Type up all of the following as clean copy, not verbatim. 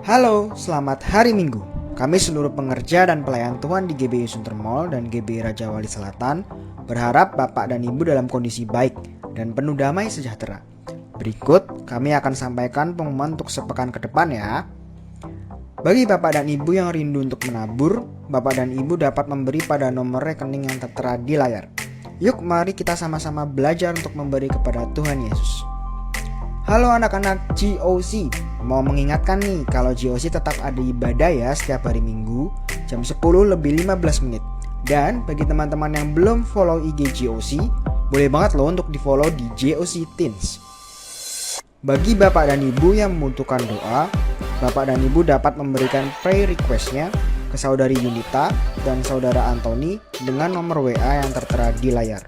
Halo, selamat hari Minggu. Kami seluruh pengerja dan pelayan Tuhan di GBI Suntermol dan GBI Raja Wali Selatan berharap Bapak dan Ibu dalam kondisi baik dan penuh damai sejahtera. Berikut kami akan sampaikan pengumuman untuk sepekan ke depan ya. Bagi Bapak dan Ibu yang rindu untuk menabur, Bapak dan Ibu dapat memberi pada nomor rekening yang tertera di layar. Yuk mari kita sama-sama belajar untuk memberi kepada Tuhan Yesus. Halo anak-anak GOC, mau mengingatkan nih kalau GOC tetap ada ibadah ya setiap hari Minggu jam 10 lebih 15 menit. Dan bagi teman-teman yang belum follow IG GOC, boleh banget loh untuk di follow di GOC Teens. Bagi Bapak dan Ibu yang membutuhkan doa, Bapak dan Ibu dapat memberikan prayer request-nya ke saudari Yunita dan saudara Anthony dengan nomor WA yang tertera di layar.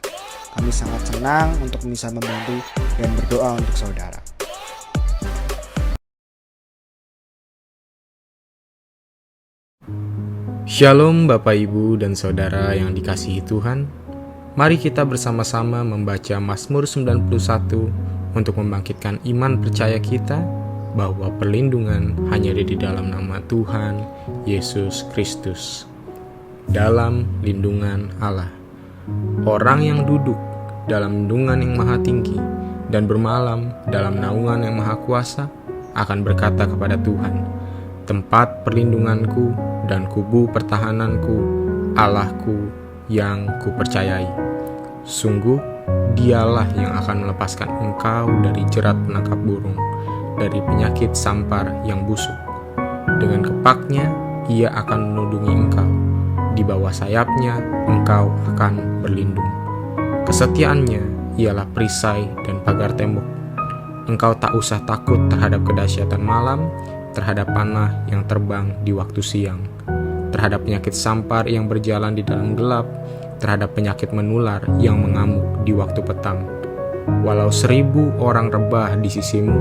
Kami sangat senang untuk bisa membantu dan berdoa untuk saudara. Shalom Bapak Ibu dan Saudara yang dikasihi Tuhan. Mari kita bersama-sama membaca Mazmur 91 untuk membangkitkan iman percaya kita bahwa perlindungan hanya ada di dalam nama Tuhan Yesus Kristus. Dalam lindungan Allah, orang yang duduk dalam lindungan yang maha tinggi dan bermalam dalam naungan yang maha kuasa akan berkata kepada Tuhan, tempat perlindunganku dan kubu pertahananku, Allahku yang kupercayai. Sungguh, dialah yang akan melepaskan engkau dari jerat penangkap burung, dari penyakit sampar yang busuk. Dengan kepaknya, ia akan menudungi engkau. Di bawah sayapnya, engkau akan berlindung. Kesetiaannya ialah perisai dan pagar tembok. Engkau tak usah takut terhadap kedahsyatan malam, terhadap panah yang terbang di waktu siang, terhadap penyakit sampar yang berjalan di dalam gelap, terhadap penyakit menular yang mengamuk di waktu petang. Walau 1.000 orang rebah di sisimu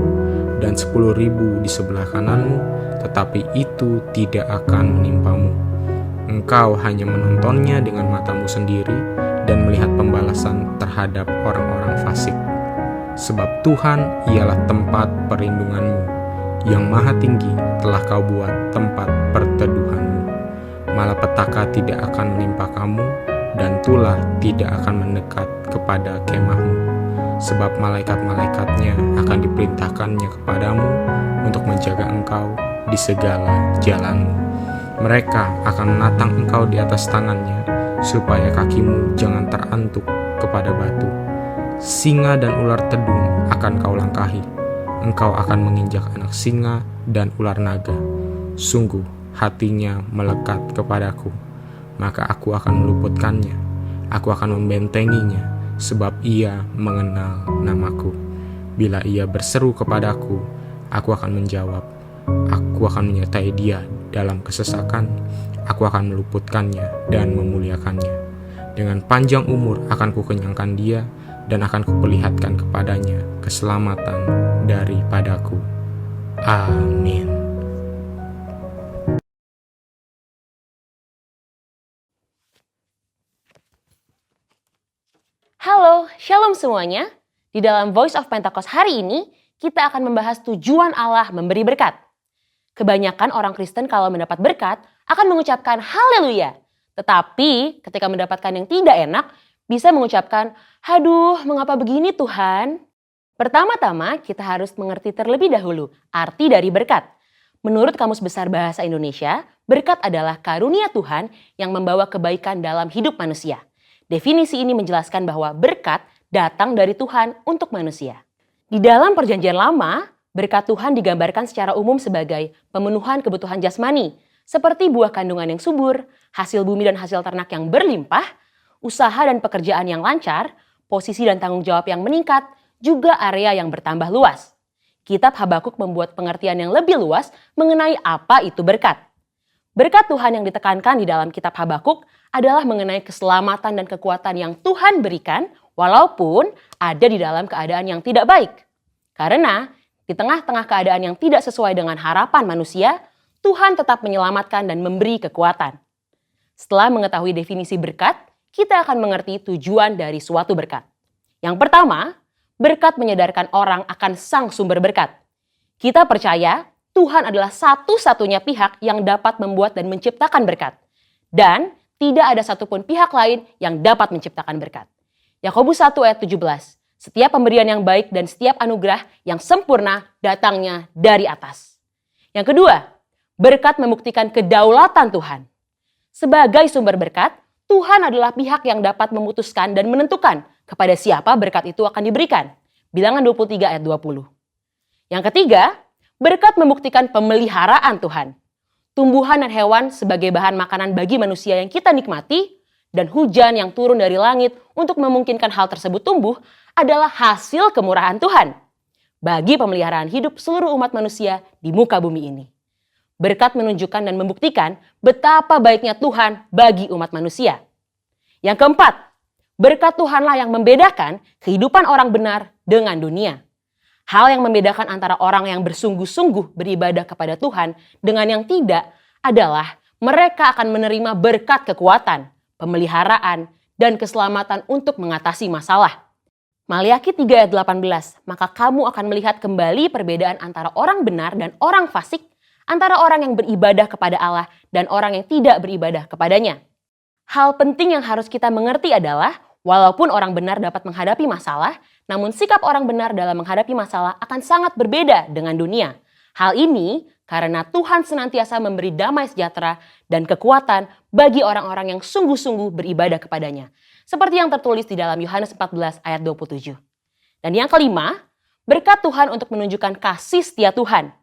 dan 10.000 di sebelah kananmu, tetapi itu tidak akan menimpamu. Engkau hanya menontonnya dengan matamu sendiri dan melihat pembalasan terhadap orang-orang fasik. Sebab Tuhan ialah tempat perlindunganmu, yang maha tinggi telah kau buat tempat perteduhanmu. Malapetaka tidak akan menimpa kamu, dan tulah tidak akan mendekat kepada kemahmu. Sebab malaikat-malaikatnya akan diperintahkannya kepadamu untuk menjaga engkau di segala jalanmu. Mereka akan menatang engkau di atas tangannya, supaya kakimu jangan terantuk kepada batu. Singa dan ular tedung akan kau langkahi. Engkau akan menginjak anak singa dan ular naga. Sungguh hatinya melekat kepadaku, maka aku akan meluputkannya. Aku akan membentenginya, sebab ia mengenal namaku. Bila ia berseru kepadaku, aku akan menjawab. Aku akan menyertai dia dalam kesesakan. Aku akan meluputkannya dan memuliakannya. Dengan panjang umur akan kukenyangkan dia, dan akan kuperlihatkan kepadanya keselamatan daripadaku. Amin. Halo, shalom semuanya. Di dalam Voice of Pentecost hari ini, kita akan membahas tujuan Allah memberi berkat. Kebanyakan orang Kristen kalau mendapat berkat akan mengucapkan haleluya. Tetapi ketika mendapatkan yang tidak enak, bisa mengucapkan, "Aduh, mengapa begini Tuhan?" Pertama-tama, kita harus mengerti terlebih dahulu arti dari berkat. Menurut Kamus Besar Bahasa Indonesia, berkat adalah karunia Tuhan yang membawa kebaikan dalam hidup manusia. Definisi ini menjelaskan bahwa berkat datang dari Tuhan untuk manusia. Di dalam Perjanjian Lama, berkat Tuhan digambarkan secara umum sebagai pemenuhan kebutuhan jasmani, seperti buah kandungan yang subur, hasil bumi dan hasil ternak yang berlimpah, usaha dan pekerjaan yang lancar, posisi dan tanggung jawab yang meningkat, juga area yang bertambah luas. Kitab Habakuk membuat pengertian yang lebih luas mengenai apa itu berkat. Berkat Tuhan yang ditekankan di dalam kitab Habakuk adalah mengenai keselamatan dan kekuatan yang Tuhan berikan walaupun ada di dalam keadaan yang tidak baik. Karena di tengah-tengah keadaan yang tidak sesuai dengan harapan manusia, Tuhan tetap menyelamatkan dan memberi kekuatan. Setelah mengetahui definisi berkat, kita akan mengerti tujuan dari suatu berkat. Yang pertama, berkat menyadarkan orang akan sang sumber berkat. Kita percaya Tuhan adalah satu-satunya pihak yang dapat membuat dan menciptakan berkat. Dan tidak ada satupun pihak lain yang dapat menciptakan berkat. Yakobus 1 ayat 17. Setiap pemberian yang baik dan setiap anugerah yang sempurna datangnya dari atas. Yang kedua, berkat membuktikan kedaulatan Tuhan. Sebagai sumber berkat, Tuhan adalah pihak yang dapat memutuskan dan menentukan kepada siapa berkat itu akan diberikan. Bilangan 23 ayat 20. Yang ketiga, berkat membuktikan pemeliharaan Tuhan. Tumbuhan dan hewan sebagai bahan makanan bagi manusia yang kita nikmati, dan hujan yang turun dari langit untuk memungkinkan hal tersebut tumbuh adalah hasil kemurahan Tuhan bagi pemeliharaan hidup seluruh umat manusia di muka bumi ini. Berkat menunjukkan dan membuktikan betapa baiknya Tuhan bagi umat manusia. Yang keempat, berkat Tuhanlah yang membedakan kehidupan orang benar dengan dunia. Hal yang membedakan antara orang yang bersungguh-sungguh beribadah kepada Tuhan dengan yang tidak adalah mereka akan menerima berkat kekuatan, pemeliharaan, dan keselamatan untuk mengatasi masalah. Maliaki 3 ayat 18, maka kamu akan melihat kembali perbedaan antara orang benar dan orang fasik, antara orang yang beribadah kepada Allah dan orang yang tidak beribadah kepadanya. Hal penting yang harus kita mengerti adalah, walaupun orang benar dapat menghadapi masalah, namun sikap orang benar dalam menghadapi masalah akan sangat berbeda dengan dunia. Hal ini karena Tuhan senantiasa memberi damai sejahtera dan kekuatan bagi orang-orang yang sungguh-sungguh beribadah kepadanya. Seperti yang tertulis di dalam Yohanes 14 ayat 27. Dan yang kelima, berkat Tuhan untuk menunjukkan kasih setia Tuhan.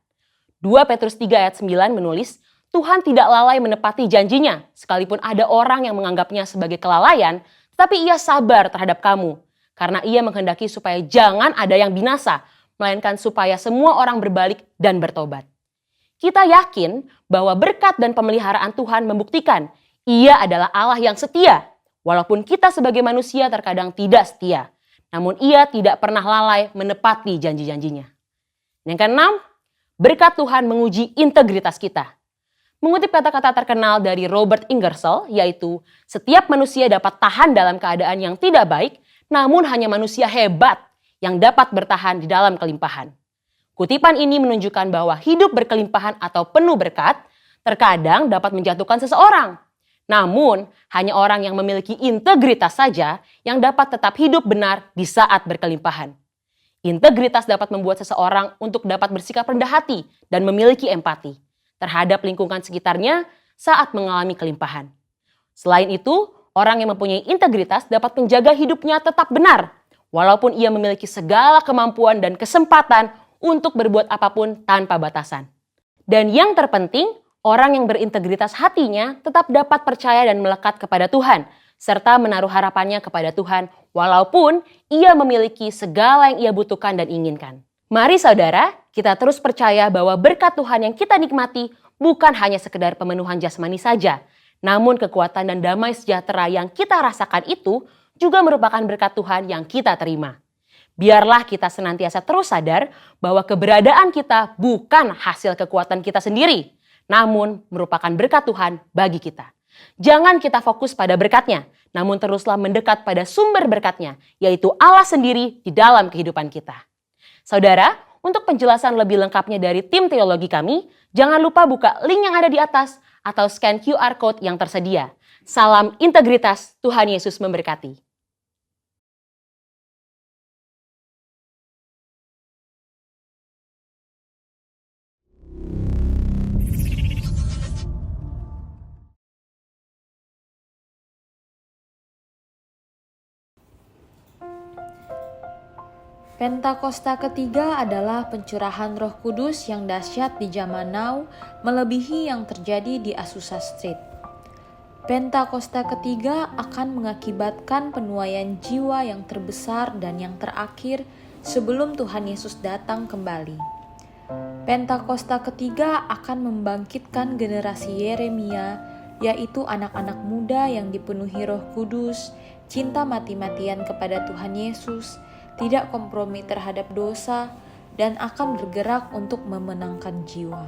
2 Petrus 3 ayat 9 menulis, Tuhan tidak lalai menepati janjinya, sekalipun ada orang yang menganggapnya sebagai kelalaian, tetapi ia sabar terhadap kamu. Karena ia menghendaki supaya jangan ada yang binasa, melainkan supaya semua orang berbalik dan bertobat. Kita yakin bahwa berkat dan pemeliharaan Tuhan membuktikan ia adalah Allah yang setia. Walaupun kita sebagai manusia terkadang tidak setia, namun ia tidak pernah lalai menepati janji-janjinya. Yang keenam, berkat Tuhan menguji integritas kita. Mengutip kata-kata terkenal dari Robert Ingersoll, yaitu setiap manusia dapat tahan dalam keadaan yang tidak baik, namun hanya manusia hebat yang dapat bertahan di dalam kelimpahan. Kutipan ini menunjukkan bahwa hidup berkelimpahan atau penuh berkat terkadang dapat menjatuhkan seseorang. Namun, hanya orang yang memiliki integritas saja yang dapat tetap hidup benar di saat berkelimpahan. Integritas dapat membuat seseorang untuk dapat bersikap rendah hati dan memiliki empati terhadap lingkungan sekitarnya saat mengalami kelimpahan. Selain itu, orang yang mempunyai integritas dapat menjaga hidupnya tetap benar, walaupun ia memiliki segala kemampuan dan kesempatan untuk berbuat apapun tanpa batasan. Dan yang terpenting, orang yang berintegritas hatinya tetap dapat percaya dan melekat kepada Tuhan, serta menaruh harapannya kepada Tuhan, walaupun ia memiliki segala yang ia butuhkan dan inginkan. Mari saudara, kita terus percaya bahwa berkat Tuhan yang kita nikmati bukan hanya sekedar pemenuhan jasmani saja, namun kekuatan dan damai sejahtera yang kita rasakan itu juga merupakan berkat Tuhan yang kita terima. Biarlah kita senantiasa terus sadar bahwa keberadaan kita bukan hasil kekuatan kita sendiri, namun merupakan berkat Tuhan bagi kita. Jangan kita fokus pada berkatnya, namun teruslah mendekat pada sumber berkatnya, yaitu Allah sendiri di dalam kehidupan kita. Saudara, untuk penjelasan lebih lengkapnya dari tim teologi kami, jangan lupa buka link yang ada di atas atau scan QR Code yang tersedia. Salam integritas, Tuhan Yesus memberkati. Pentakosta ketiga adalah pencurahan Roh Kudus yang dahsyat di zaman now, melebihi yang terjadi di Azusa Street. Pentakosta ketiga akan mengakibatkan penuaian jiwa yang terbesar dan yang terakhir sebelum Tuhan Yesus datang kembali. Pentakosta ketiga akan membangkitkan generasi Yeremia, yaitu anak-anak muda yang dipenuhi Roh Kudus, cinta mati-matian kepada Tuhan Yesus, tidak kompromi terhadap dosa, dan akan bergerak untuk memenangkan jiwa.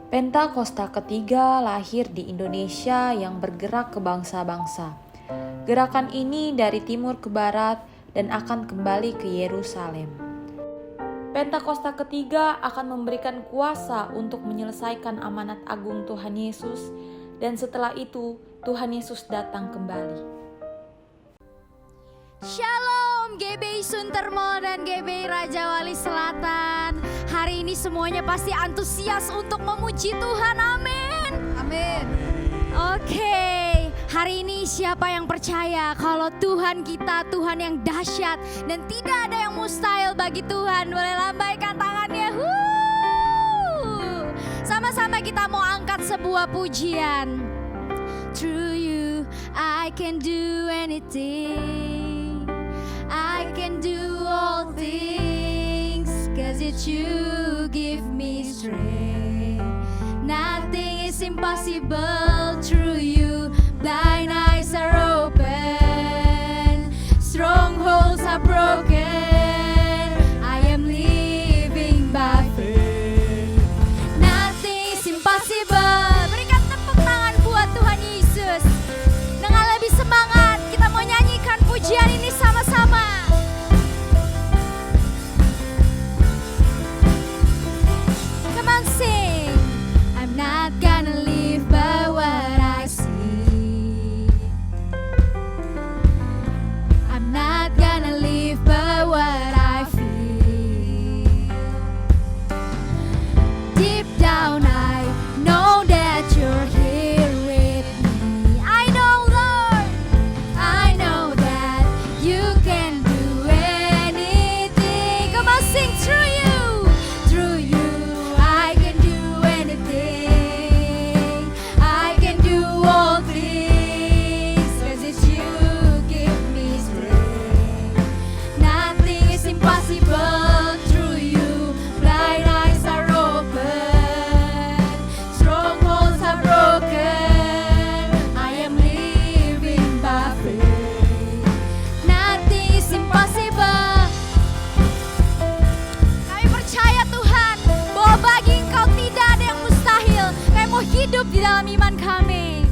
Pentakosta ketiga lahir di Indonesia yang bergerak ke bangsa-bangsa. Gerakan ini dari timur ke barat dan akan kembali ke Yerusalem. Pentakosta ketiga akan memberikan kuasa untuk menyelesaikan amanat agung Tuhan Yesus, dan setelah itu Tuhan Yesus datang kembali. Shalom GBI Suntermol dan GBI Raja Wali Selatan. Hari ini semuanya pasti antusias untuk memuji Tuhan, amin. Amin. Oke, hari ini siapa yang percaya kalau Tuhan kita Tuhan yang dahsyat dan tidak ada yang mustahil bagi Tuhan? Boleh lambaikan tangannya. Sama-sama kita mau angkat sebuah pujian. Through you I can do anything, I can do all things, 'cause it's you give me strength. Nothing is impossible through you. Blind eyes are open, strongholds are broken. I am living by faith. Nothing is impossible. Berikan tepuk tangan buat Tuhan Yesus. Dengan lebih semangat kita mau nyanyikan pujian ini sama-sama. Come on, sing. I'm not gonna live by what I see. I'm not gonna live by what I feel. Deep down I know that you're here with me. I know, Lord, I know that you can do anything. Come on, sing. Through you I can do anything. I can do all things, 'cause it's you give me strength. Nothing is impossible through you. Blind eyes are open, strongholds are broken. I am living by faith. Nothing is impossible. Kami percaya Tuhan bahwa bagi Engkau tidak ada yang mustahil. Kami mau hidup di dalam iman kami.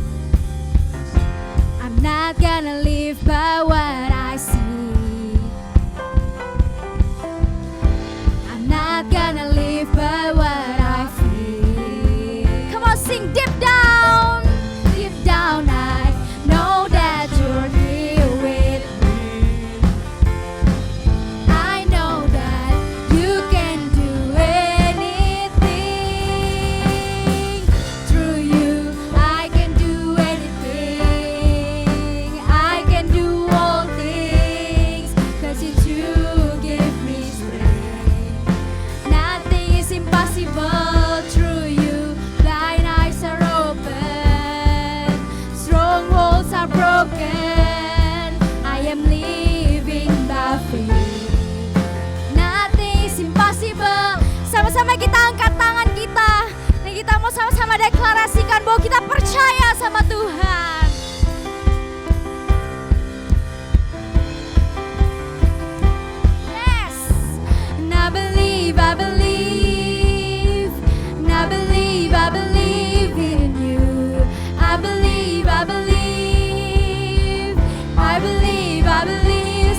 I'm not gonna live by what I see. I'm not gonna live by what I feel. Come on, sing. Deep down I know that you're here with me. I know that you can do anything. Through you I can do anything. I can do all things, 'cause it's you give me strength. Nothing is impossible through you. Blind eyes are open, strongholds are broken. I am living by faith. Nothing is impossible. Sama-sama kita angkat tangan kita, dan kita mau sama-sama deklarasikan bahwa kita percaya sama Tuhan. Yes. And I believe, I believe, and I believe, I believe in you. I believe, I believe, I believe, I believe.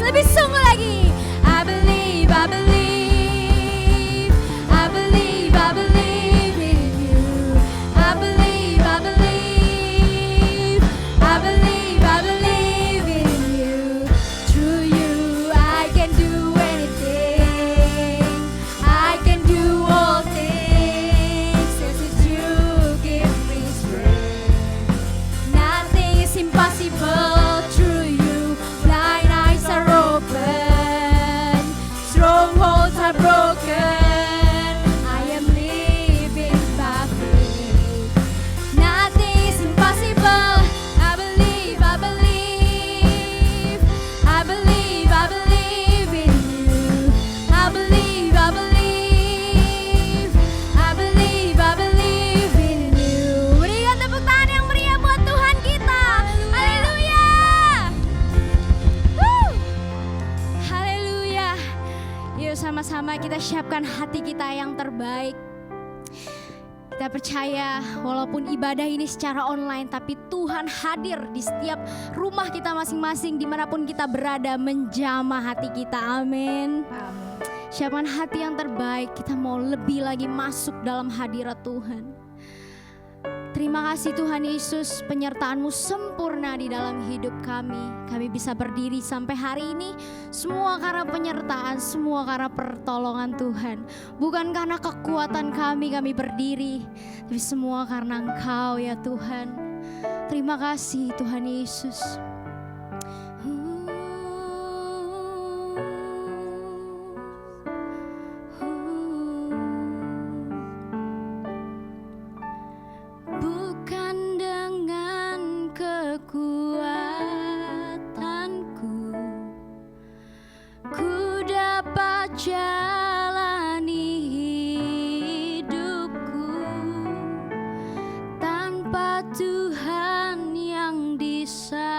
Lebih sungguh lagi. I believe, I believe, I believe, I believe in you. I believe, I believe, I believe, I believe in you. Through you I can do anything. I can do all things, 'cause it's you give me strength. Nothing is impossible through you. Blind eyes are open, strongholds are broken. I am living by faith. Nothing is impossible. I believe, I believe, I believe, I believe in you. I believe, I believe, I believe, I believe in you. Berikan tepuk tangan yang meriah buat Tuhan kita. Haleluya. Haleluya. Yuk sama-sama kita siapkan hati kita yang terbaik. Kita percaya walaupun ibadah ini secara online, tapi Tuhan hadir di setiap rumah kita masing-masing dimanapun kita berada, menjamah hati kita. Amin. Siapkan hati yang terbaik, kita mau lebih lagi masuk dalam hadirat Tuhan. Terima kasih Tuhan Yesus, penyertaan-Mu sempurna di dalam hidup kami. Kami bisa berdiri sampai hari ini, semua karena penyertaan, semua karena pertolongan Tuhan. Bukan karena kekuatan kami berdiri, tapi semua karena Engkau ya Tuhan. Terima kasih Tuhan Yesus. Jalani hidupku tanpa Tuhan yang di sampingku.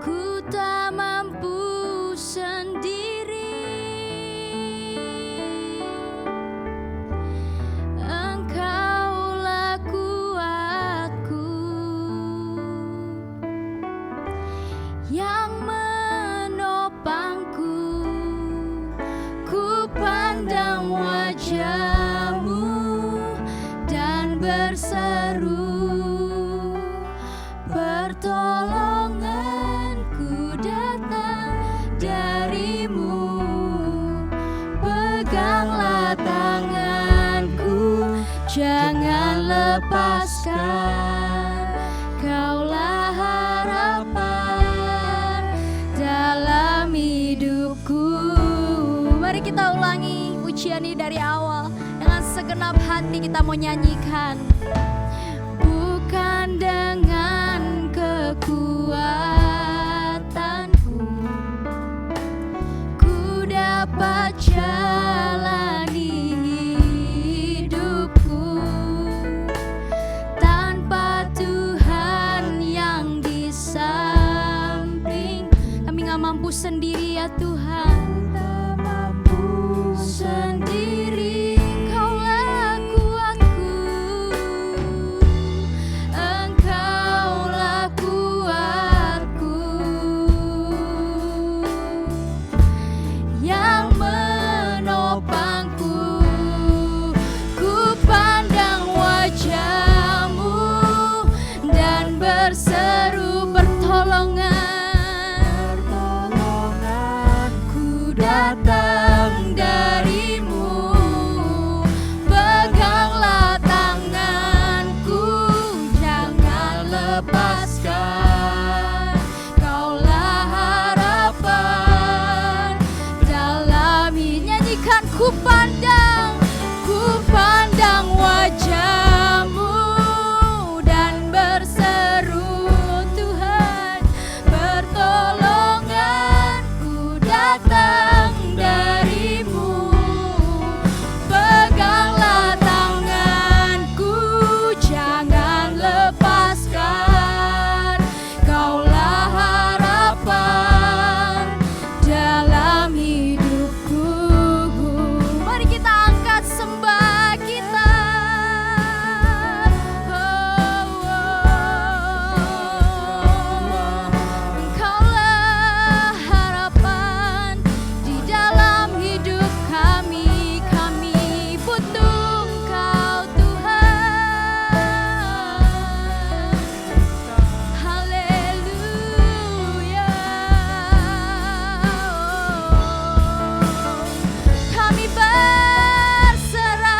Ku tak mampu sendiri. Engkaulah kuatku yang menopangku. Ku pandang wajah-Mu dan berseru, pertolonganku datang dari-Mu. Peganglah tanganku, jangan lepaskan. Kaulah harapan dalam hidupku. Mari kita ulangi pujian ini dari awal. Dengan segenap hati kita mau nyanyikan. Bukan dengan kekuatanku ku dapat jalani hidupku tanpa Tuhan yang di samping. Kami gak mampu sendiri ya Tuhan, tak mampu sendiri. Kaulah kuatku, Engkaulah kuatku yang menopangku. Ku pandang wajah-Mu dan berseru, pertolonganku datang dari-Mu. Peganglah tanganku, jangan lepaskan. Kaulah harapan dalam hidup. Nyanyikan, ku pandang wajah-Mu dan berseru, Tuhan, pertolonganku datang dari-Mu. Peganglah tanganku, jangan lepaskan. Kaulah harapan dalam hidupku. Mari kita angkat sembah kita. Engkaulah harapan di dalam hidup kami. Kami butuh Engkau Tuhan. Haleluya. Kami berserah.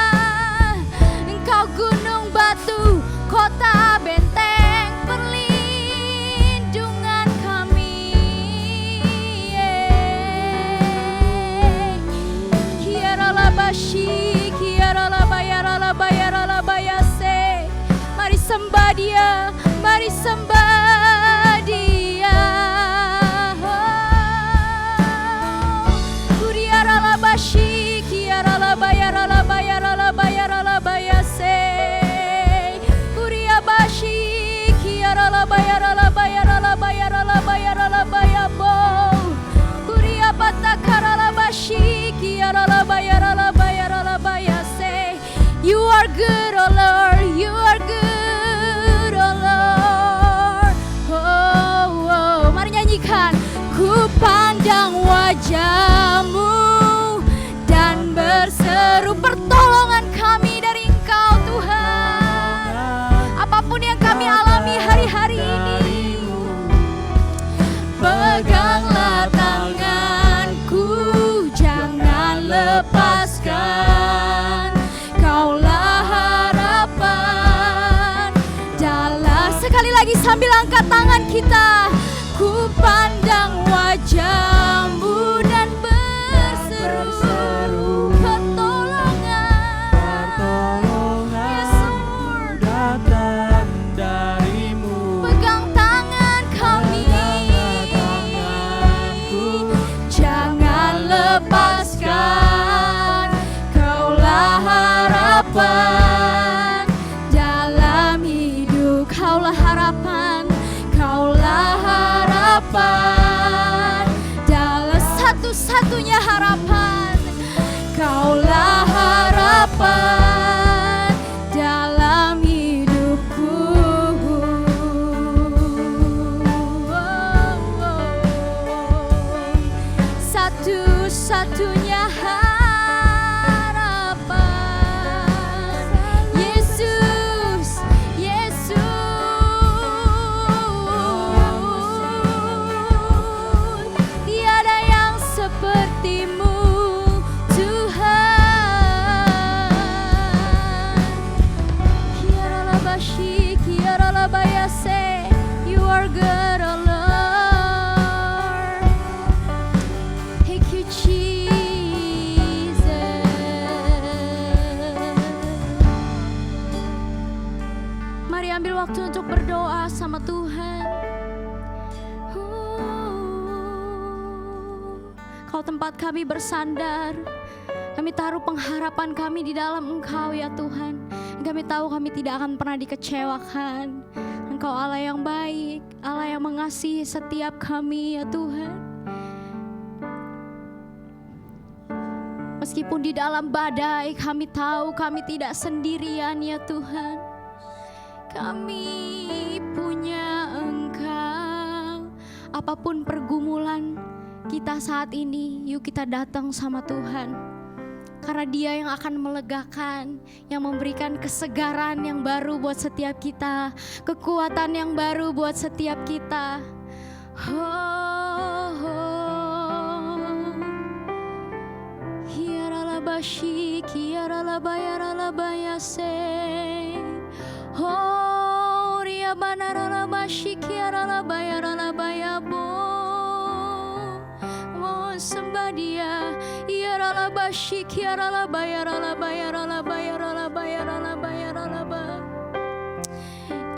Engkau gunung batu, kota benteng, perlindungan kami. Kiaralabashi, kiaralabayaralabayaralabayase. Mari sembah Dia, mari sembah Dia. Kuriaralabashi, kiaralabayaralabayaralabayaralabayase. Kuriabashi, kiaralabayaralabayaralabayaralabayaralabayabo. Kuriabatakaralabashi, kiaralabayaralabayaralabayase. You are good, oh Lord, you are good, oh Lord. lepaskan. Kaulah harapan dalam. Sekali lagi sambil angkat tangan kita, ku pandang wajah-Mu dan berseru pertolongan. Yesus, datang darimu. pegang tangan kami, jangan lepaskan. Kaulah harapan dalam hidup. Kaulah harapan, kaulah harapan dalam satu-satunya harapan. Kaulah harapan dalam hidupku. Satu-satunya harapan. Yesus, Yesus, tiada yang seperti-Mu, Tuhan. Kiaralabashi, kiaralabayase, You are good, oh Lord. Thank you, Jesus. Mari ambil waktu untuk berdoa sama Tuhan. Kalau tempat kami bersandar, kami taruh pengharapan kami di dalam Engkau ya Tuhan. Kami tahu kami tidak akan pernah dikecewakan. Engkau Allah yang baik, Allah yang mengasihi setiap kami ya Tuhan. Meskipun di dalam badai, kami tahu kami tidak sendirian ya Tuhan. Kami punya Engkau. Apapun pergumulan kita saat ini, yuk kita datang sama Tuhan. Karena Dia yang akan melegakan, yang memberikan kesegaran yang baru buat setiap kita, kekuatan yang baru buat setiap kita. Hiaralabashi, kiaralabayaralabayase. Riabanaralabashi, kiaralabayaralabayabo. Sembah Dia. Iaralabashi, kiaralabayaralabayaralabayaralabayaralabayaralaba.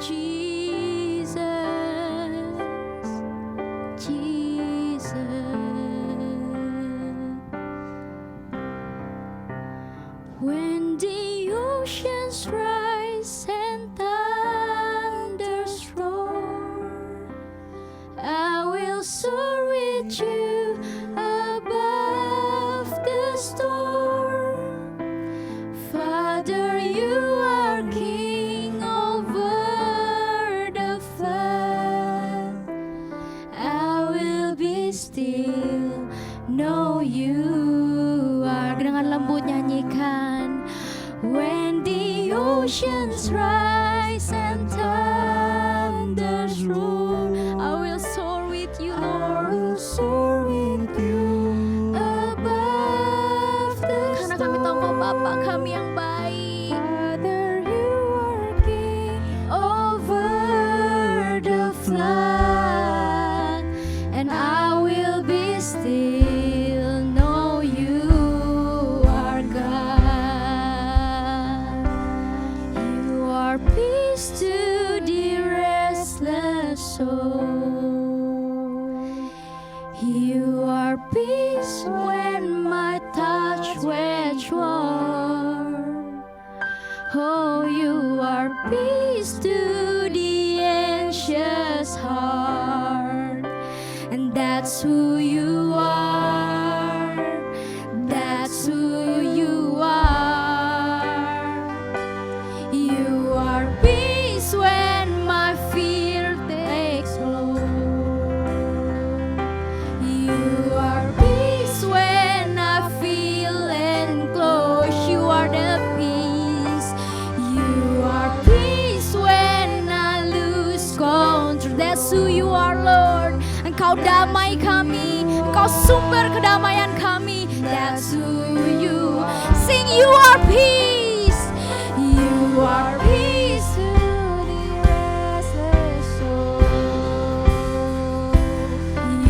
Jesus, Jesus. When the oceans rise and thunders roar, I will soar with You above the storm. Father, You are King over the flood. I will be still, know You are. Dengan lembut nyanyikan. When the oceans rise and thunders roar, I will soar with You, Lord. I will soar with You above the storm. Karena kami tahu Kau Bapa kami yang baik. Father, You are King over the flood, and I will be still, know You are God. You are peace to the restless soul. You are peace when my touch wage warm. Oh, You are peace to the anxious heart. And that's who You are. That's who You are. You are peace when my fear takes hold. You are peace when I feel enclosed. You are the peace. You are peace when I lose control. That's who You are, Lord. Engkau damai kami, Engkau sumber kedamaian kami. That's who You are peace. You are peace to the restless soul.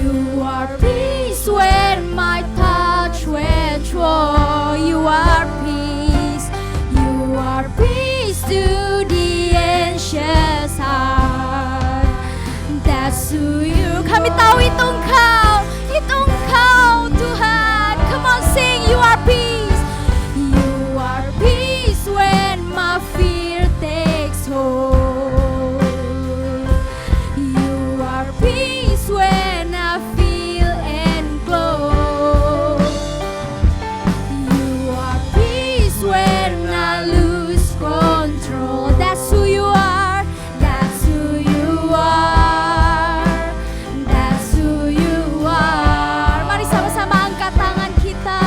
You are peace when my touch went wrong. You are peace. You are peace to the anxious heart. That's who you. Kami tahu itu Engkau Tuhan. Come on, sing. You are peace. You are peace when my fear takes hold. You are peace when I feel enclosed. You are peace when I lose control. That's who you are. That's who you are. That's who you are. Mari sama-sama angkat tangan kita.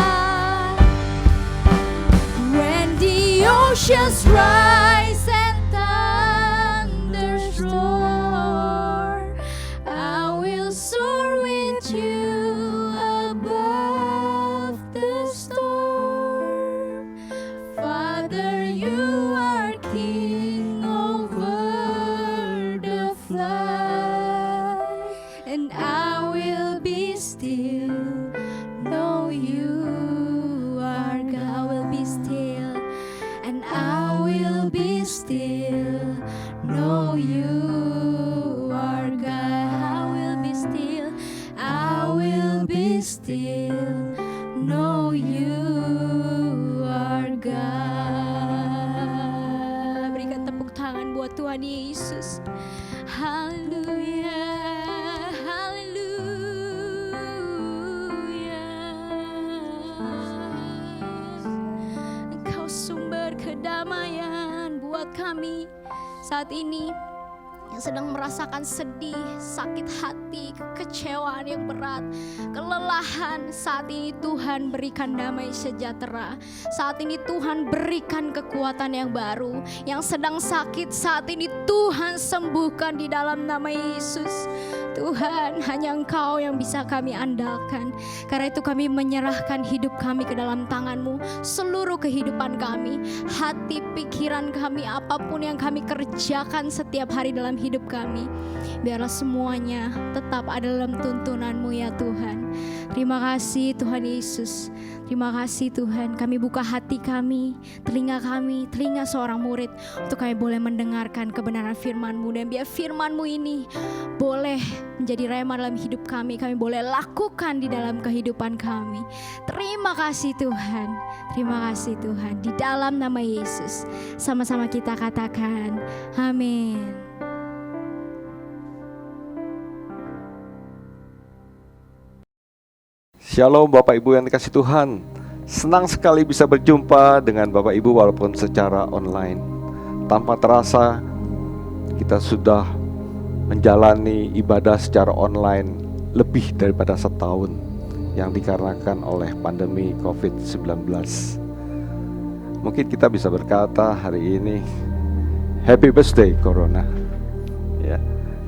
When the oceans rise and thunders roar, I will soar with you above the storm. Father, you are king over the flood, and I will be still, know you are God. I will be still, and I will be still, know you are God. I will be still, I will be still, know you are God. Berikan tepuk tangan buat Tuhan Yesus. Haleluya, haleluya. Engkau sumber kedamaian buat kami saat ini yang sedang merasakan sedih, sakit hati, kekecewaan yang berat, kelelahan. Saat ini Tuhan berikan damai sejahtera. Saat ini Tuhan berikan kekuatan yang baru. Yang sedang sakit saat ini Tuhan sembuhkan di dalam nama Yesus. Tuhan, hanya Engkau yang bisa kami andalkan. Karena itu kami menyerahkan hidup kami ke dalam tangan-Mu. Seluruh kehidupan kami, hati, pikiran kami, apapun yang kami kerjakan setiap hari dalam hidup kami, biarlah semuanya tetap ada dalam tuntunan-Mu ya Tuhan. Terima kasih Tuhan Yesus. Terima kasih Tuhan, kami buka hati kami, telinga seorang murid, untuk kami boleh mendengarkan kebenaran firman-Mu. Dan biar firman-Mu ini boleh menjadi rema dalam hidup kami boleh lakukan di dalam kehidupan kami. Terima kasih Tuhan, terima kasih Tuhan. Di dalam nama Yesus, sama-sama kita katakan, amin. Shalom Bapak Ibu yang dikasihi Tuhan. Senang sekali bisa berjumpa dengan Bapak Ibu walaupun secara online. Tanpa terasa kita sudah menjalani ibadah secara online lebih daripada setahun yang dikarenakan oleh pandemi COVID-19. Mungkin kita bisa berkata hari ini, Happy birthday Corona, ya.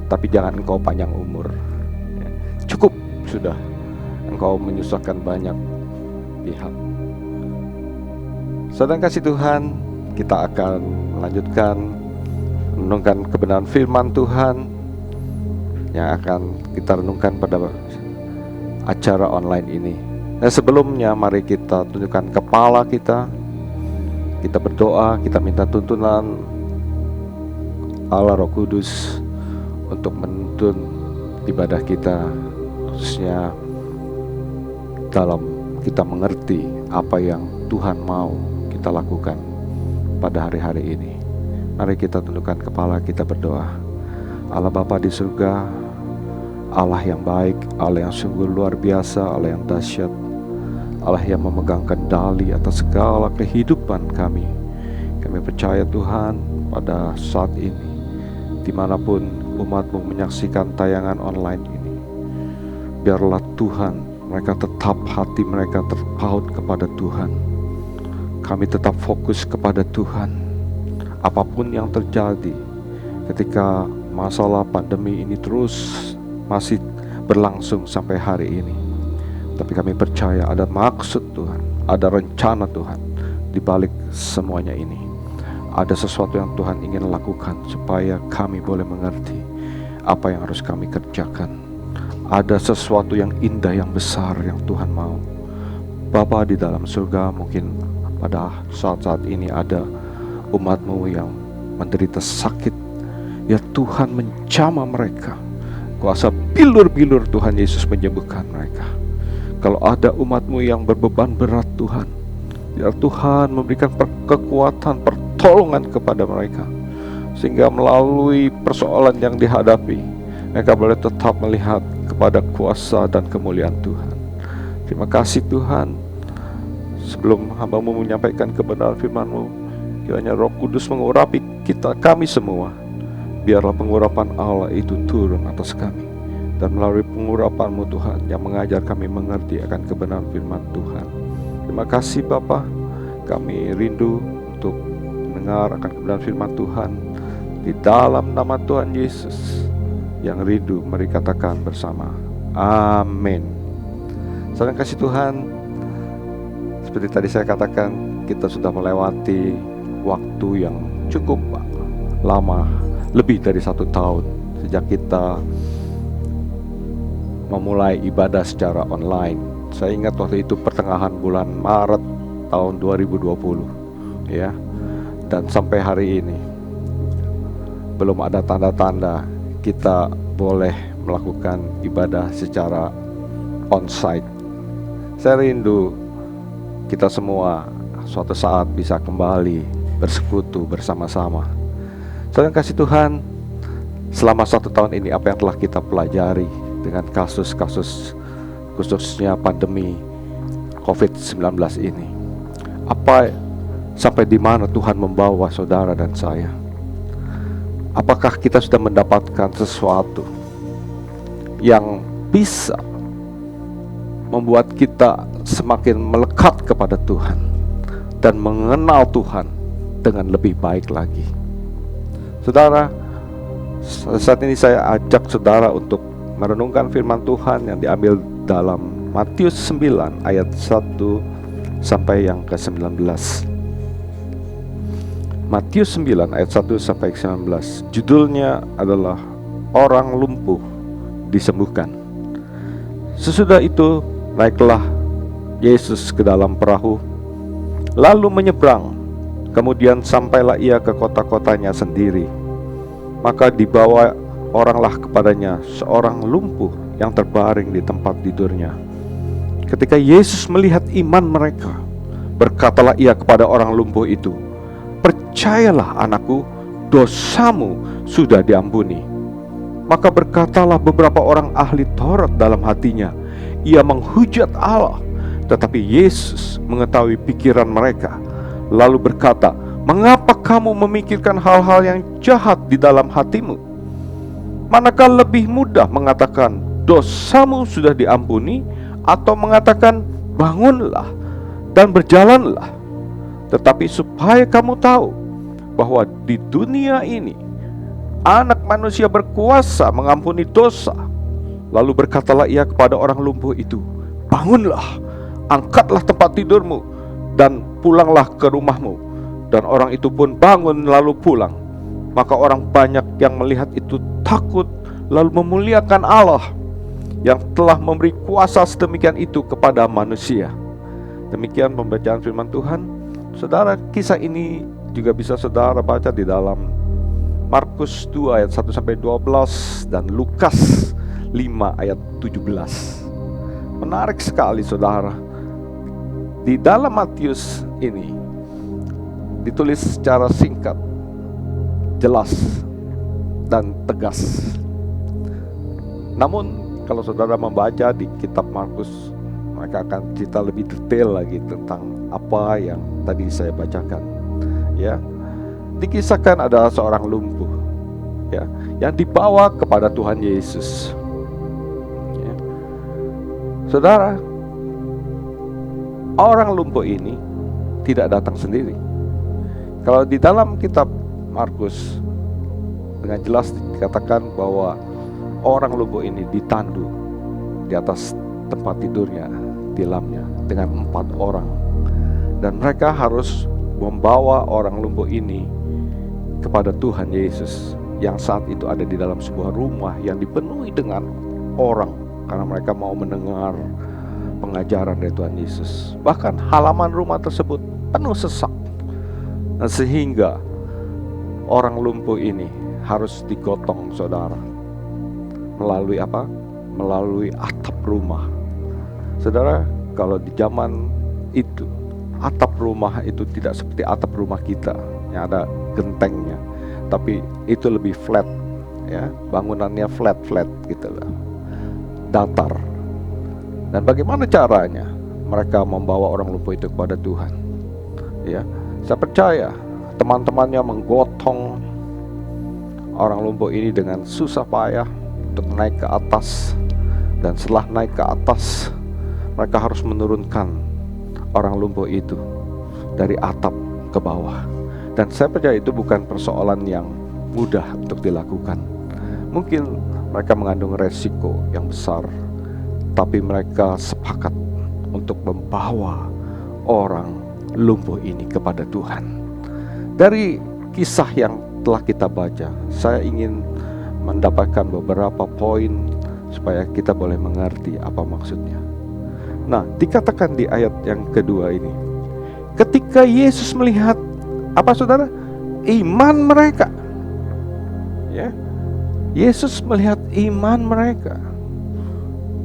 Tapi jangan engkau panjang umur, ya. Cukup sudah engkau menyusahkan banyak pihak. Saudara kasih Tuhan, kita akan melanjutkan menunjukkan kebenaran firman Tuhan yang akan kita renungkan pada acara online ini. Dan sebelumnya mari kita tunjukkan kepala kita berdoa, kita minta tuntunan Allah Roh Kudus untuk menuntun ibadah kita, khususnya dalam kita mengerti apa yang Tuhan mau kita lakukan pada hari-hari ini. Mari kita tundukkan kepala, kita berdoa. Allah Bapa di surga, Allah yang baik, Allah yang sungguh luar biasa, Allah yang dahsyat, Allah yang memegang kendali atas segala kehidupan kami. Kami percaya Tuhan, pada saat ini dimanapun umat-Mu menyaksikan tayangan online ini, biarlah Tuhan, mereka tetap hati mereka terpaut kepada Tuhan. Kami tetap fokus kepada Tuhan. Apapun yang terjadi, ketika masalah pandemi ini terus masih berlangsung sampai hari ini, tapi kami percaya ada maksud Tuhan, ada rencana Tuhan di balik semuanya ini. Ada sesuatu yang Tuhan ingin lakukan supaya kami boleh mengerti apa yang harus kami kerjakan. Ada sesuatu yang indah, yang besar yang Tuhan mau. Bapa di dalam surga, mungkin pada saat-saat ini ada umat-Mu yang menderita sakit. Ya Tuhan, menjamah mereka. Kuasa bilur-bilur Tuhan Yesus menyembuhkan mereka. Kalau ada umat-Mu yang berbeban berat Tuhan, biar Tuhan memberikan kekuatan, pertolongan kepada mereka, sehingga melalui persoalan yang dihadapi, mereka boleh tetap melihat kepada kuasa dan kemuliaan Tuhan. Terima kasih Tuhan. Sebelum hamba-Mu menyampaikan kebenaran firman-Mu, kiranya Roh Kudus mengurapi kami semua. Biarlah pengurapan Allah itu turun atas kami, dan melalui pengurapan-Mu Tuhan yang mengajar kami mengerti akan kebenaran firman Tuhan. Terima kasih Bapa. Kami rindu untuk mendengar akan kebenaran firman Tuhan. Di dalam nama Tuhan Yesus yang rindu, mari katakan bersama, amin. Saudara kasih Tuhan, seperti tadi saya katakan, kita sudah melewati waktu yang cukup lama, lebih dari 1 tahun sejak kita memulai ibadah secara online. Saya ingat waktu itu pertengahan bulan Maret tahun 2020, ya. Dan sampai hari ini belum ada tanda-tanda kita boleh melakukan ibadah secara onsite. Saya rindu kita semua suatu saat bisa kembali bersekutu bersama-sama. Saudara kasih Tuhan, selama 1 tahun ini apa yang telah kita pelajari dengan kasus-kasus khususnya pandemi COVID-19 ini? Apa sampai di mana Tuhan membawa saudara dan saya? Apakah kita sudah mendapatkan sesuatu yang bisa membuat kita semakin melekat kepada Tuhan dan mengenal Tuhan dengan lebih baik lagi? Saudara, saat ini saya ajak saudara untuk merenungkan firman Tuhan yang diambil dalam Matius 9 ayat 1 sampai yang ke-19. Matius 9 ayat 1 sampai 19. Judulnya adalah Orang Lumpuh Disembuhkan. Sesudah itu naiklah Yesus ke dalam perahu, lalu menyeberang. Kemudian sampailah ia ke kota-kotanya sendiri. Maka dibawa oranglah kepadanya seorang lumpuh yang terbaring di tempat tidurnya. Ketika Yesus melihat iman mereka, berkatalah ia kepada orang lumpuh itu, "Percayalah anakku, dosamu sudah diampuni." Maka berkatalah beberapa orang ahli Taurat dalam hatinya, ia menghujat Allah. Tetapi Yesus mengetahui pikiran mereka, lalu berkata, "Mengapa kamu memikirkan hal-hal yang jahat di dalam hatimu? Manakah lebih mudah mengatakan, dosamu sudah diampuni, atau mengatakan, bangunlah dan berjalanlah? Tetapi supaya kamu tahu bahwa di dunia ini Anak Manusia berkuasa mengampuni dosa." Lalu berkatalah ia kepada orang lumpuh itu, "Bangunlah, angkatlah tempat tidurmu, dan pulanglah ke rumahmu." Dan orang itu pun bangun lalu pulang. Maka orang banyak yang melihat itu takut, lalu memuliakan Allah yang telah memberi kuasa sedemikian itu kepada manusia. Demikian pembacaan firman Tuhan. Saudara, kisah ini juga bisa saudara baca di dalam Markus 2 ayat 1 sampai 12 dan Lukas 5 ayat 17. Menarik sekali saudara. Di dalam Matius ini ditulis secara singkat, jelas, dan tegas. Namun kalau saudara membaca di kitab Markus, mereka akan cerita lebih detail lagi tentang apa yang tadi saya bacakan. Ya, dikisahkan ada seorang lumpuh, ya, yang dibawa kepada Tuhan Yesus. Ya. Saudara, orang lumpuh ini tidak datang sendiri. Kalau di dalam kitab Markus dengan jelas dikatakan bahwa orang lumpuh ini ditandu di atas tempat tidurnya, tilamnya, dengan 4 orang Dan mereka harus membawa orang lumpuh ini kepada Tuhan Yesus, yang saat itu ada di dalam sebuah rumah yang dipenuhi dengan orang, karena mereka mau mendengar pengajaran dari Tuhan Yesus. Bahkan halaman rumah tersebut penuh sesak. Nah, sehingga orang lumpuh ini harus digotong, saudara, melalui apa? Melalui atap rumah. Saudara, kalau di zaman itu atap rumah itu tidak seperti atap rumah kita yang ada gentengnya, tapi itu lebih flat, ya, bangunannya flat gitu lah, datar. Dan bagaimana caranya mereka membawa orang lumpuh itu kepada Tuhan? Ya, saya percaya teman-temannya menggotong orang lumpuh ini dengan susah payah untuk naik ke atas. Dan setelah naik ke atas, mereka harus menurunkan orang lumpuh itu dari atap ke bawah. Dan saya percaya itu bukan persoalan yang mudah untuk dilakukan. Mungkin mereka mengandung resiko yang besar, tapi mereka sepakat untuk membawa orang lumpuh ini kepada Tuhan. Dari kisah yang telah kita baca, saya ingin mendapatkan beberapa poin supaya kita boleh mengerti apa maksudnya. Nah, dikatakan di ayat yang kedua ini, ketika Yesus melihat apa, saudara? Iman mereka. Ya. Yesus melihat iman mereka.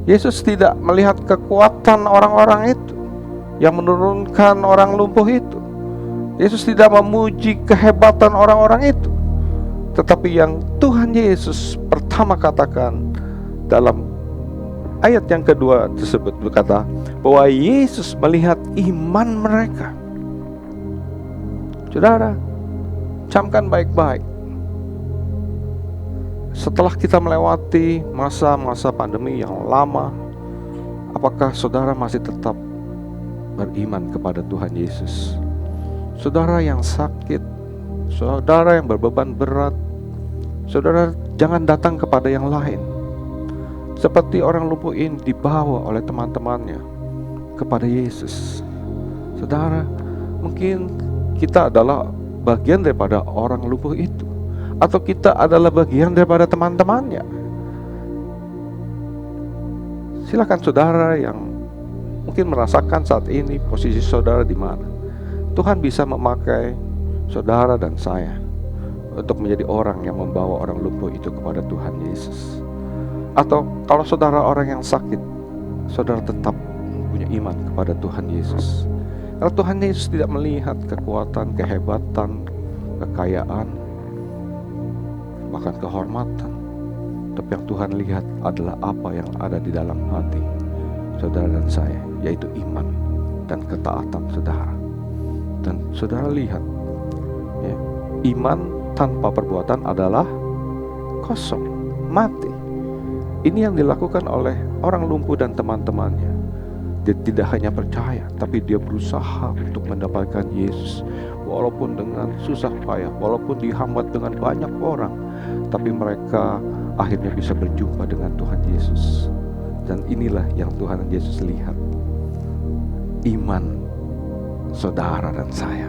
Yesus tidak melihat kekuatan orang-orang itu yang menurunkan orang lumpuh itu. Yesus tidak memuji kehebatan orang-orang itu. Tetapi yang Tuhan Yesus pertama katakan dalam ayat yang kedua tersebut, berkata bahwa Yesus melihat iman mereka. Saudara, camkan baik-baik. Setelah kita melewati masa-masa pandemi yang lama, apakah saudara masih tetap beriman kepada Tuhan Yesus? Saudara yang sakit, saudara yang berbeban berat, saudara jangan datang kepada yang lain. Seperti orang lumpuh ini dibawa oleh teman-temannya kepada Yesus. Saudara, mungkin kita adalah bagian daripada orang lumpuh itu, atau kita adalah bagian daripada teman-temannya. Silakan saudara yang mungkin merasakan saat ini posisi saudara di mana. Tuhan bisa memakai saudara dan saya untuk menjadi orang yang membawa orang lumpuh itu kepada Tuhan Yesus. Atau kalau saudara orang yang sakit, saudara tetap punya iman kepada Tuhan Yesus. Karena Tuhan Yesus tidak melihat kekuatan, kehebatan, kekayaan, bahkan kehormatan. Tapi yang Tuhan lihat adalah apa yang ada di dalam hati saudara dan saya, yaitu iman dan ketaatan saudara. Dan saudara lihat, ya, iman tanpa perbuatan adalah kosong, mati. Ini yang dilakukan oleh orang lumpuh dan teman-temannya. Dia tidak hanya percaya, tapi dia berusaha untuk mendapatkan Yesus. Walaupun dengan susah payah, walaupun dihambat dengan banyak orang, tapi mereka akhirnya bisa berjumpa dengan Tuhan Yesus. Dan inilah yang Tuhan Yesus lihat, iman saudara dan saya.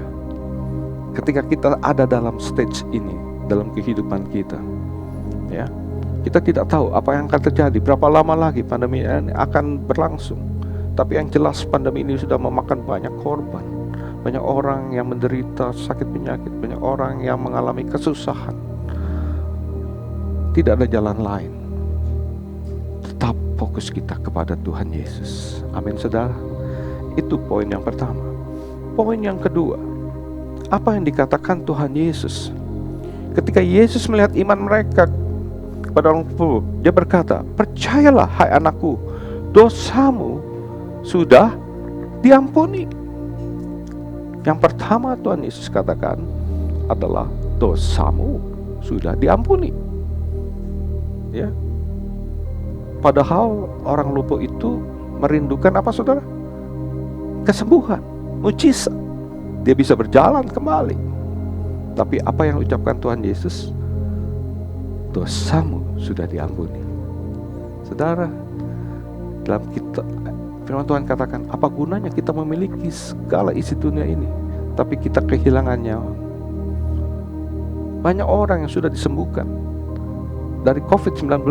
Ketika kita ada dalam stage ini, dalam kehidupan kita, ya, kita tidak tahu apa yang akan terjadi, berapa lama lagi pandemi ini akan berlangsung. Tapi yang jelas pandemi ini sudah memakan banyak korban, banyak orang yang menderita sakit penyakit, banyak orang yang mengalami kesusahan. Tidak ada jalan lain, tetap fokus kita kepada Tuhan Yesus. Amin saudara. Itu poin yang pertama. Poin yang kedua, apa yang dikatakan Tuhan Yesus ketika Yesus melihat iman mereka kepada orang lumpuh? Dia berkata, percayalah hai anakku, dosamu sudah diampuni. Yang pertama Tuhan Yesus katakan adalah dosamu sudah diampuni. Ya. Padahal orang lumpuh itu merindukan apa saudara? Kesembuhan, mujizat. Dia bisa berjalan kembali. Tapi apa yang diucapkan Tuhan Yesus? Dosamu sudah diampuni. Saudara, dalam Firman Tuhan katakan, apa gunanya kita memiliki segala isi dunia ini, tapi kita kehilangan nyawa. Banyak orang yang sudah disembuhkan dari COVID-19,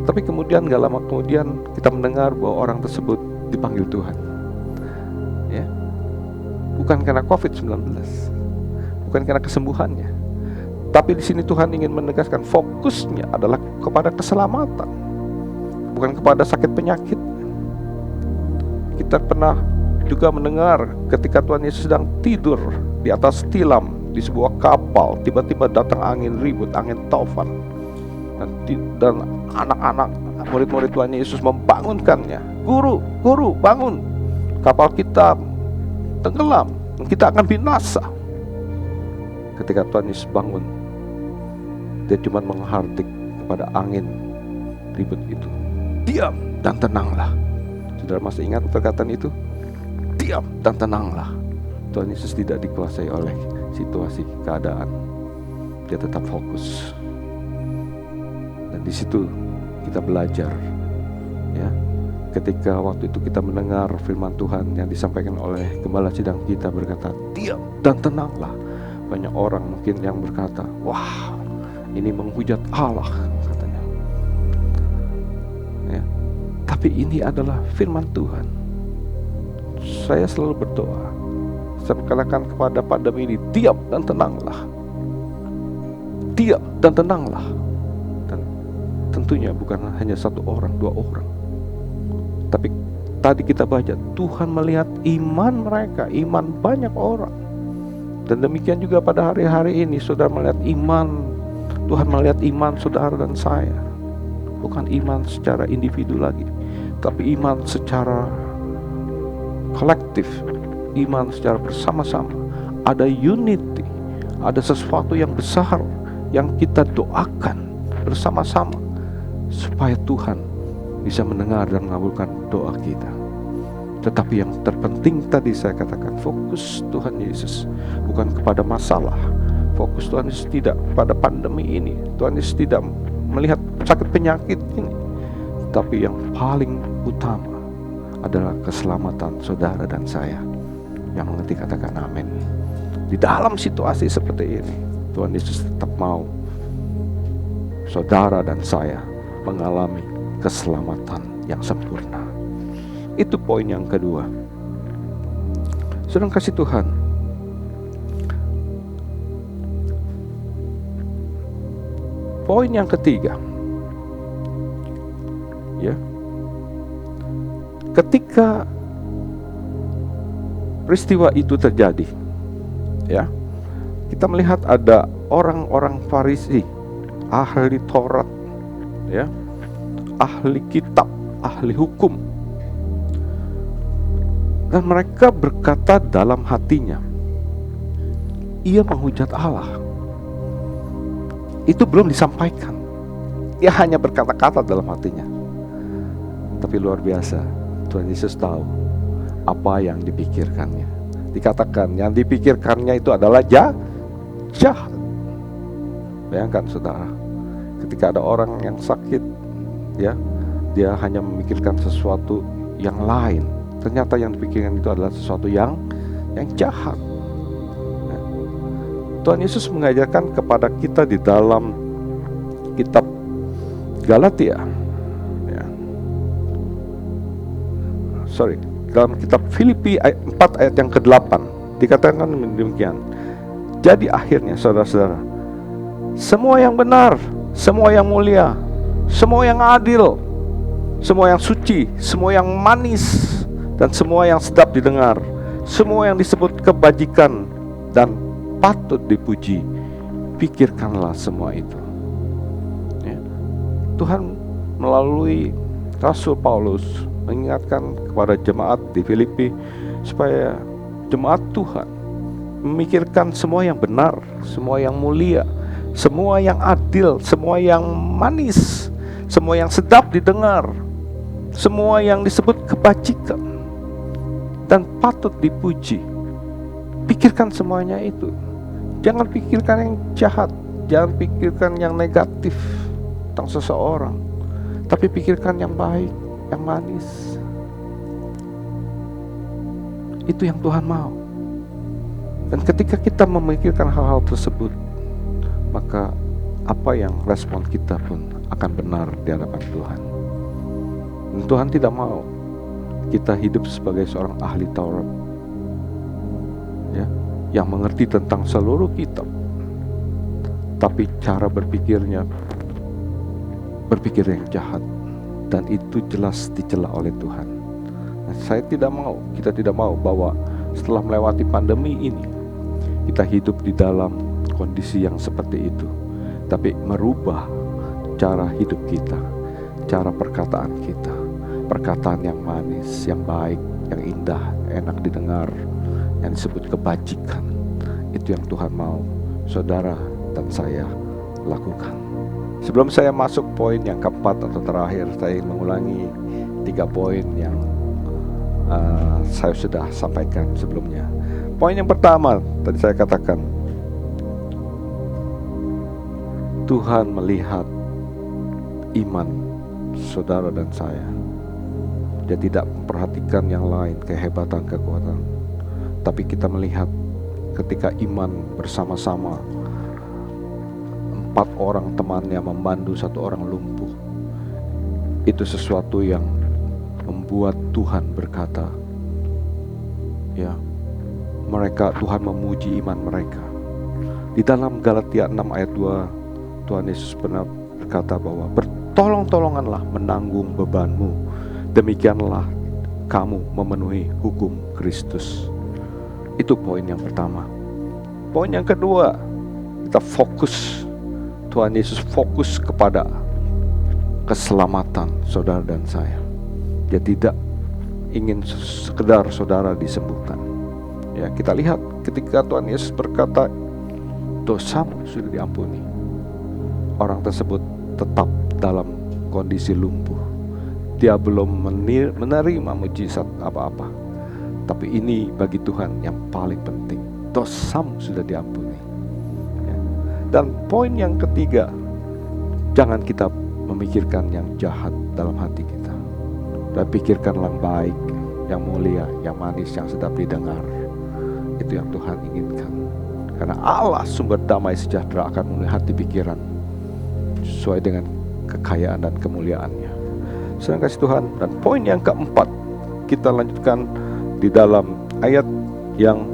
tapi kemudian gak lama kemudian kita mendengar bahwa orang tersebut dipanggil Tuhan. Ya, bukan karena COVID-19, bukan karena kesembuhannya, tapi di sini Tuhan ingin menegaskan fokusnya adalah kepada keselamatan, bukan kepada sakit penyakit. Kita pernah juga mendengar ketika Tuhan Yesus sedang tidur di atas tilam di sebuah kapal, tiba-tiba datang angin ribut, angin taufan, dan anak-anak murid-murid Tuhan Yesus membangunkannya. Guru, bangun, kapal kita tenggelam, kita akan binasa. Ketika Tuhan Yesus bangun, dia cuma menghardik kepada angin ribut itu, diam dan tenanglah. Saudara masih ingat perkataan itu? Diam dan tenanglah. Tuhan Yesus tidak dikuasai oleh situasi, keadaan. Dia tetap fokus. Dan di situ kita belajar, ya. Ketika waktu itu kita mendengar firman Tuhan yang disampaikan oleh gembala sidang kita berkata, diam dan tenanglah. Banyak orang mungkin yang berkata, wah, ini menghujat Allah, katanya. Ya. Tapi ini adalah firman Tuhan. Saya selalu berdoa, saya katakan kepada pandemi ini, diam dan tenanglah. Diam dan tenanglah. Dan tentunya bukan hanya satu orang, dua orang, tapi tadi kita baca, Tuhan melihat iman mereka, iman banyak orang. Dan demikian juga pada hari-hari ini, saudara melihat iman, Tuhan melihat iman saudara dan saya. Bukan iman secara individu lagi, tapi iman secara kolektif, iman secara bersama-sama. Ada unity, ada sesuatu yang besar yang kita doakan bersama-sama, supaya Tuhan bisa mendengar dan mengabulkan doa kita. Tetapi yang terpenting tadi saya katakan, fokus Tuhan Yesus bukan kepada masalah. Fokus Tuhan Yesus tidak pada pandemi ini. Tuhan Yesus tidak melihat sakit penyakit ini. Tapi yang paling utama adalah keselamatan saudara dan saya. Yang mengerti katakan amin. Di dalam situasi seperti ini, Tuhan Yesus tetap mau saudara dan saya mengalami keselamatan yang sempurna. Itu poin yang kedua. Saudara kasih Tuhan, poin yang ketiga, ya, ketika peristiwa itu terjadi, ya, kita melihat ada orang-orang Farisi, ahli Taurat, ya, ahli kitab, ahli hukum, dan mereka berkata dalam hatinya, ia menghujat Allah. Itu belum disampaikan, dia hanya berkata-kata dalam hatinya. Tapi luar biasa, Tuhan Yesus tahu apa yang dipikirkannya. Dikatakan yang dipikirkannya itu adalah jahat. Bayangkan saudara, ketika ada orang yang sakit, ya, dia hanya memikirkan sesuatu yang lain. Ternyata yang dipikirkan itu adalah sesuatu yang jahat. Tuhan Yesus mengajarkan kepada kita di dalam kitab Galatia, ya. Dalam kitab Filipi 4 ayat yang ke-8 dikatakan demikian. Jadi akhirnya saudara-saudara, semua yang benar, semua yang mulia, semua yang adil, semua yang suci, semua yang manis, dan semua yang sedap didengar, semua yang disebut kebajikan dan patut dipuji, pikirkanlah semua itu, ya. Tuhan melalui Rasul Paulus mengingatkan kepada jemaat di Filipi supaya jemaat Tuhan memikirkan semua yang benar, semua yang mulia, semua yang adil, semua yang manis, semua yang sedap didengar, semua yang disebut kebajikan dan patut dipuji. Pikirkan semuanya itu. Jangan pikirkan yang jahat, jangan pikirkan yang negatif tentang seseorang, tapi pikirkan yang baik, yang manis, Itu yang Tuhan mau. Dan ketika kita memikirkan hal-hal tersebut, maka apa yang respon kita pun akan benar di hadapan Tuhan. Dan Tuhan tidak mau kita hidup sebagai seorang ahli Taurat, ya, yang mengerti tentang seluruh kitab, tapi cara berpikirnya berpikir yang jahat, dan itu jelas dicela oleh Tuhan. Nah, kita tidak mau bahwa setelah melewati pandemi ini kita hidup di dalam kondisi yang seperti itu, tapi merubah cara hidup kita, cara perkataan kita, perkataan yang manis, yang baik, yang indah, enak didengar, yang disebut kebajikan. Itu yang Tuhan mau saudara dan saya lakukan. Sebelum saya masuk poin yang keempat atau terakhir, saya ingin mengulangi 3 poin yang saya sudah sampaikan sebelumnya. Poin yang pertama, tadi saya katakan, Tuhan melihat iman saudara dan saya. Dia tidak memperhatikan yang lain, kehebatan, kekuatan, tapi kita melihat ketika iman bersama-sama, 4 orang temannya membantu 1 orang lumpuh. Itu sesuatu yang membuat Tuhan berkata, ya, Tuhan memuji iman mereka. Di dalam Galatia 6 ayat 2, Tuhan Yesus pernah berkata bahwa bertolong-tolonganlah menanggung bebanmu, demikianlah kamu memenuhi hukum Kristus. Itu poin yang pertama. Poin yang kedua, kita fokus. Tuhan Yesus fokus kepada keselamatan saudara dan saya. Dia tidak ingin sekedar saudara disembuhkan. Ya, kita lihat ketika Tuhan Yesus berkata, dosamu sudah diampuni, orang tersebut tetap dalam kondisi lumpuh. Dia belum menerima mujizat apa-apa, tapi ini bagi Tuhan yang paling penting, dosamu sudah diampuni. Ya. Dan poin yang ketiga, jangan kita memikirkan yang jahat dalam hati kita, dan pikirkan yang baik, yang mulia, yang manis, yang sedap didengar. Itu yang Tuhan inginkan. Karena Allah sumber damai sejahtera akan memenuhi hati pikiran sesuai dengan kekayaan dan kemuliaannya. Sedang kasih Tuhan. Dan poin yang keempat, kita lanjutkan di dalam ayat yang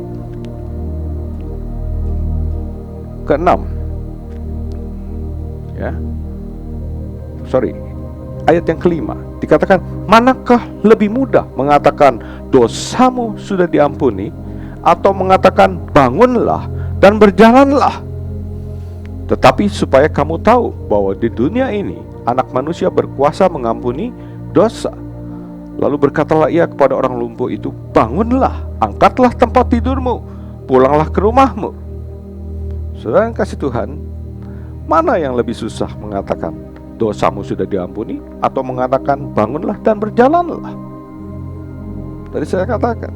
ke-6. Ya. Ayat yang ke-5 dikatakan, manakah lebih mudah mengatakan dosamu sudah diampuni, atau mengatakan bangunlah dan berjalanlah? Tetapi supaya kamu tahu bahwa di dunia ini anak manusia berkuasa mengampuni dosa. Lalu berkatalah ia kepada orang lumpuh itu, bangunlah, angkatlah tempat tidurmu, pulanglah ke rumahmu. Saudara yang kasih Tuhan, mana yang lebih susah mengatakan dosamu sudah diampuni, atau mengatakan bangunlah dan berjalanlah? Tadi saya katakan,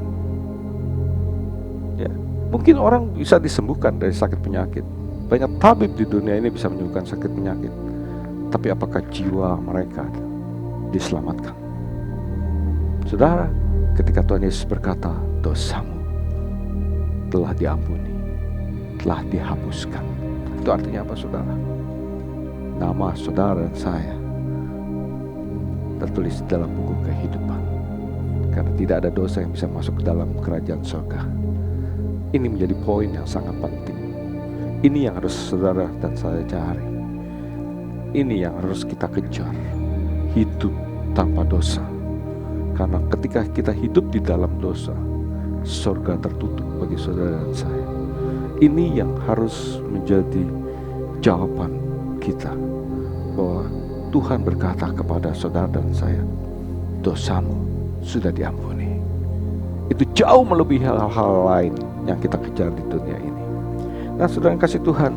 ya, mungkin orang bisa disembuhkan dari sakit penyakit. Banyak tabib di dunia ini bisa menyembuhkan sakit penyakit, tapi apakah jiwa mereka diselamatkan? Saudara, ketika Tuhan Yesus berkata dosamu telah diampuni, telah dihapuskan, itu artinya apa, saudara? Nama saudara dan saya tertulis dalam buku kehidupan, karena tidak ada dosa yang bisa masuk ke dalam kerajaan surga. Ini menjadi poin yang sangat penting. Ini yang harus saudara dan saya cari. Ini yang harus kita kejar. Hidup tanpa dosa. Karena ketika kita hidup di dalam dosa, surga tertutup bagi saudara dan saya. Ini yang harus menjadi jawaban kita, bahwa Tuhan berkata kepada saudara dan saya, dosamu sudah diampuni. Itu jauh melebihi hal-hal lain yang kita kejar di dunia ini. Nah, saudara yang kasih Tuhan,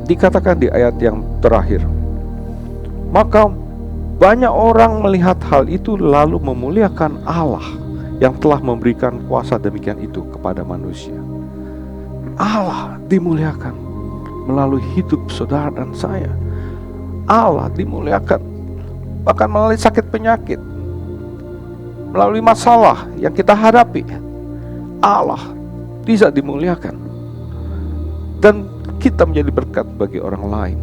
dikatakan di ayat yang terakhir, maka banyak orang melihat hal itu lalu memuliakan Allah yang telah memberikan kuasa demikian itu kepada manusia. Allah dimuliakan melalui hidup saudara dan saya. Allah dimuliakan bahkan melalui sakit penyakit. melalui masalah yang kita hadapi, Allah bisa dimuliakan dan kita menjadi berkat bagi orang lain.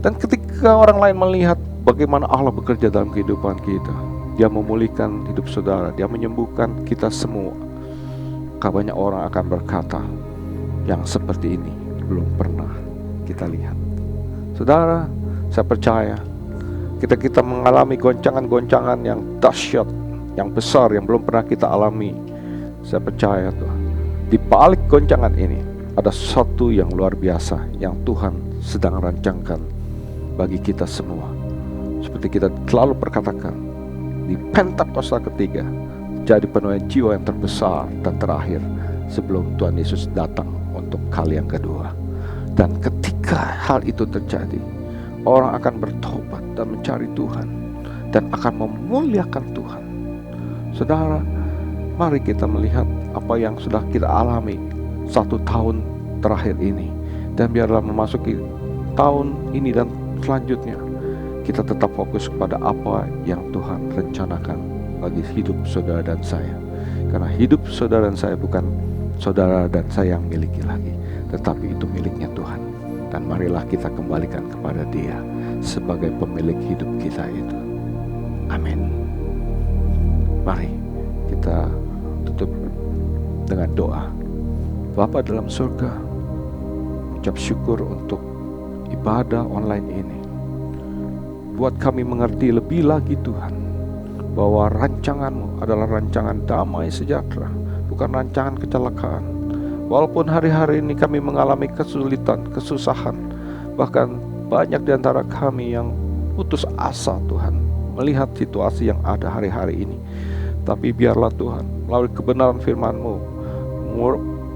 Dan ketika orang lain melihat bagaimana Allah bekerja dalam kehidupan kita, Dia memulihkan hidup saudara, Dia menyembuhkan kita semua, maka banyak orang akan berkata, yang seperti ini belum pernah kita lihat. Saudara, saya percaya kita mengalami goncangan-goncangan yang dahsyat, yang besar, yang belum pernah kita alami. Saya percaya Tuhan, di balik goncangan ini ada sesuatu yang luar biasa yang Tuhan sedang rancangkan bagi kita semua. Seperti kita selalu perkatakan, di Pentakosta ketiga jadi penuaian jiwa yang terbesar dan terakhir sebelum Tuhan Yesus datang untuk kali yang kedua. Dan ketika hal itu terjadi, orang akan bertobat dan mencari Tuhan dan akan memuliakan Tuhan. Saudara, mari kita melihat apa yang sudah kita alami 1 tahun terakhir ini, dan biarlah memasuki tahun ini dan selanjutnya kita tetap fokus kepada apa yang Tuhan rencanakan bagi hidup saudara dan saya. Karena hidup saudara dan saya bukan saudara dan saya yang miliki lagi, tetapi itu miliknya Tuhan. Dan marilah kita kembalikan kepada Dia sebagai pemilik hidup kita itu. Amin. Mari kita tutup dengan doa. Bapa dalam surga, ucap syukur untuk ibadah online ini. Buat kami mengerti lebih lagi Tuhan, bahwa rancangan-Mu adalah rancangan damai sejahtera, bukan rancangan kecelakaan. Walaupun hari-hari ini kami mengalami kesulitan, kesusahan, bahkan banyak di antara kami yang putus asa Tuhan melihat situasi yang ada hari-hari ini. Tapi biarlah Tuhan, melalui kebenaran firman-Mu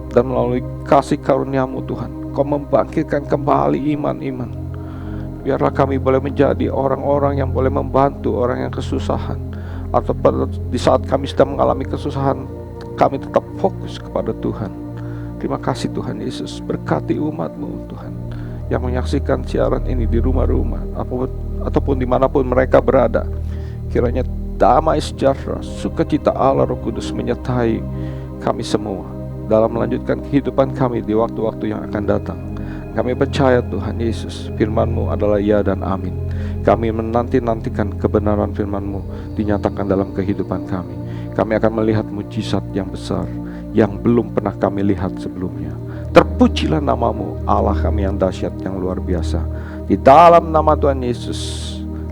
dan melalui kasih karunia-Mu Tuhan, Kau membangkitkan kembali iman-iman. Biarlah kami boleh menjadi orang-orang yang boleh membantu orang yang kesusahan, atau di saat kami sedang mengalami kesusahan, kami tetap fokus kepada Tuhan. Terima kasih Tuhan Yesus, berkati umat-Mu Tuhan yang menyaksikan siaran ini di rumah-rumah ataupun dimanapun mereka berada. Kiranya damai sejahtera, sukacita Allah Roh Kudus menyertai kami semua dalam melanjutkan kehidupan kami di waktu-waktu yang akan datang. Kami percaya Tuhan Yesus, firman-Mu adalah ya dan amin. Kami menanti-nantikan kebenaran firman-Mu dinyatakan dalam kehidupan kami. Kami akan melihat mujizat yang besar yang belum pernah kami lihat sebelumnya. Terpujilah nama-Mu, Allah kami yang dahsyat, yang luar biasa. Di dalam nama Tuhan Yesus,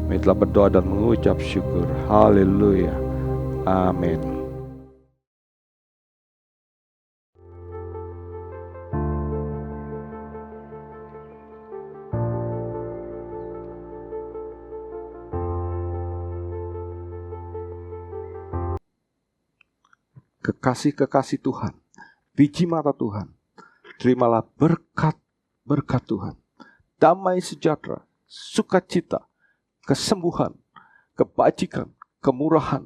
kami telah berdoa dan mengucap syukur. Haleluya. Amin. Kekasih-kekasih Tuhan, biji mata Tuhan, terimalah berkat Tuhan, damai sejahtera, sukacita, kesembuhan, kebajikan, kemurahan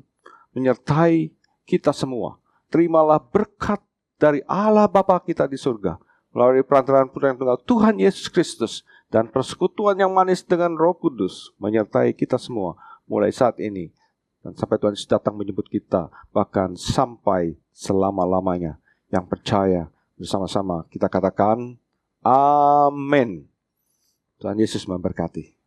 menyertai kita semua. Terimalah berkat dari Allah Bapa kita di surga melalui perantaraan Putra yang tunggal Tuhan Yesus Kristus, dan persekutuan yang manis dengan Roh Kudus menyertai kita semua mulai saat ini dan sampai Tuhan Yesus datang menjemput kita, bahkan sampai selama-lamanya. Yang percaya bersama-sama kita katakan amin. Tuhan Yesus memberkati.